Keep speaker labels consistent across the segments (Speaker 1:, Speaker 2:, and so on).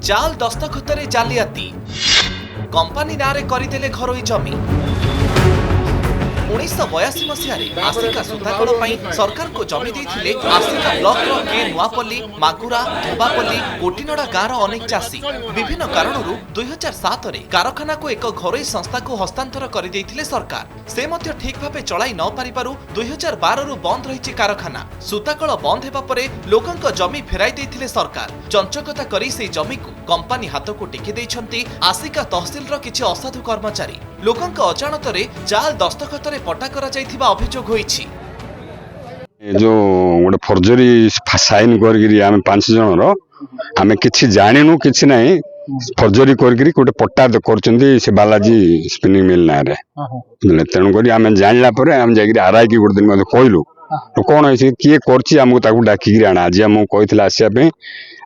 Speaker 1: जाल दस्तखतरे जालियाती कंपानी नारे करदेले घरोई जमी 1982 मसीह आसिका सुताकल सरकार को जमी देते आसिका ब्लॉक के नुआपल्ली मागुरा धोबापल्ली कोटिनड़ा गाँव अनेक चाषी विभिन्न कारणरू 2007 रे कारखाना को एक घरोई संस्था को हस्तांतर कर सरकार से मध्य ठीक भाव चलाई न पारिबारु 2012 रु बंद रही कारखाना सुताकल बंद हेबा परे लोकंक जमी फेराई देथिले सरकार चंचकता करी से जमी को कंपानी हाथ को टेकी देइछंती आसिका तहसिल रो किछि असाधु कर्मचारी लोकंक अजाणतरे जाल दस्तखतरे पट्टा करा जाइथिबा अभियोग होईछि।
Speaker 2: जो गोटे फर्जरी साइन करगिरी आमे 5 जन रो आमे किछि जानिनु किछि नाही फर्जरी करगिरी गोटे पट्टा करचंदी से बालाजी स्पिनिंग मिल ना रे तेणु करी आमे जानला परे आमे जागिरी आरआई की गोटे दिन मते कहलु तो कोन होइछि किए करछि हमको ताकू डाकी आना आज हम कहितला आसिया पे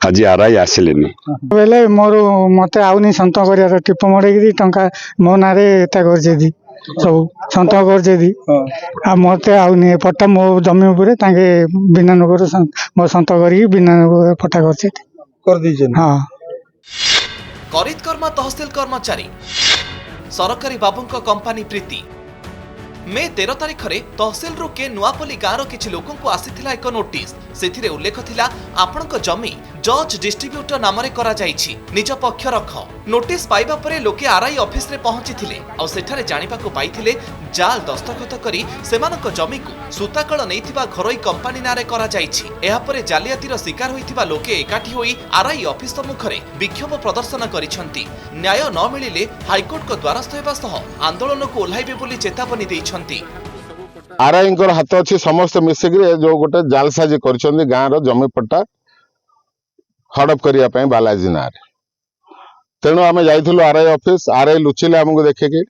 Speaker 2: आज आरआई आसिलेनी
Speaker 3: बेले मोर मते आउनी संत करिया टिप मडेगिरी टंका मो नारे एता करजेदी सब संत करजेदी आ मते आउनी पट्टा मो जमी ऊपर ताके बिना नगर मो संत करी बिना नगर पट्टा कर दीजन। हां
Speaker 1: करित कर्मा तहसील कर्मचारी सरकारी बाबूंक कंपानी प्रीति मे 13 तारिख रे तहसील रु के नुआपल्ली गाँव किछि लोकन को आसीथिला एक नोटिस सेथिरे उल्लेख थिला आपणक जमी जज डिस्ट्रीब्यूटर नाम रे करा जाईछि निज पक्ष रख नोटिस पाइबा परे लोके आरआई ऑफिस रे पहुंचीथिले आ सेठारे जानिबा को पाइथिले जाल दस्तखत करी सेमानक जमी को सुताकल नैथिबा घरोई कंपानी नारे करा जाईछि एहा परे जालियातीर शिकार होइथिबा लोके एकाठी होई आरआई ऑफिस सम्मुखरे विक्षोभ प्रदर्शन करिसंती न्याय न मिलिले हाईकोर्ट को द्वारस्थ हेबा सह आंदोलन को ओल्हाइबे बोली चेतावनी दैछंती।
Speaker 4: आरआई हाथ अच्छी समस्त मिसिक जो गोटे जालसाजी कर गाँव जमी पट्टा हड़प करने बालाजी ना तेणु आम जाइलु आरआई ऑफिस आरआई लुचिले आमको देखिकी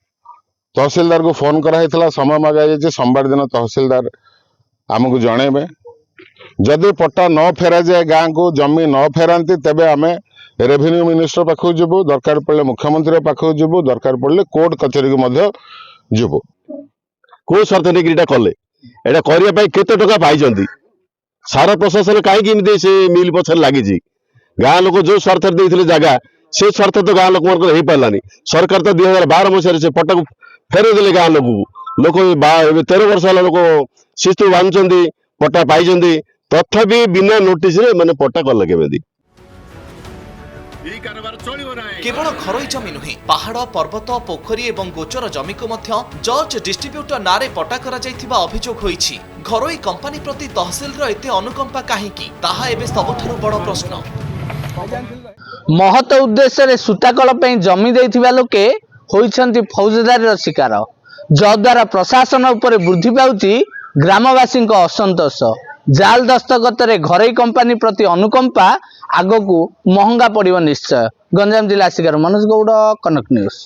Speaker 4: तहसीलदार को फोन कराइला समय मगा जाए सोमवार दिन तहसीलदार आमको जनइबे जदि पट्टा न फेरा जाए गाँव को जमी न फेराती तेबे आम रेवेन्यू मिनिस्टर पाखु जीवु दरकार पड़े मुख्यमंत्री पाखु जीवु दरकार पड़े कोर्ट कचेरी को जीवु को शर्त नहीं कले एटा करने केते टका पाई सारा प्रशासन कहीं से मिल पछर लगी गाँ लोक जो स्वार्थ देते जगह से स्वार्थ तो गाँ लोक हो पारानी सरकार तो 2012 मसीह से पट्टा को फेरे देले गाँ लोक 13 वर्ष है लोक शिस्तु बांधुंट पट्टा पाई तथापि बिना नोटिस मैंने पट्टा कले केमी
Speaker 1: केवल घरोई जमी नुहे पहाड़ पर्वत पोखरी एवं गोचर जमी को मध्य जज डिस्ट्रीब्यूटर नारे पट्टा करा जाइथिबा अभियोग होईछि घरोई कंपानी प्रति तहसील रो एते अनुकंपा काहेकि ताहा एबे सबठारु बड़ प्रश्न।
Speaker 5: महत उद्देश्य रे सुताकल पे जमी देथिबा लोके होइछंती फौजदारी शिकार जद्वारा प्रशासन उपरे वृद्धि पाउछि ग्रामवासी असंतोष जाल दस्तखत रे घरोई कंपानी प्रति अनुकंपा आगकू महंगा पड़िबो निश्चय। गंजाम जिला शिकार मनोज गौड़, कनक न्यूज।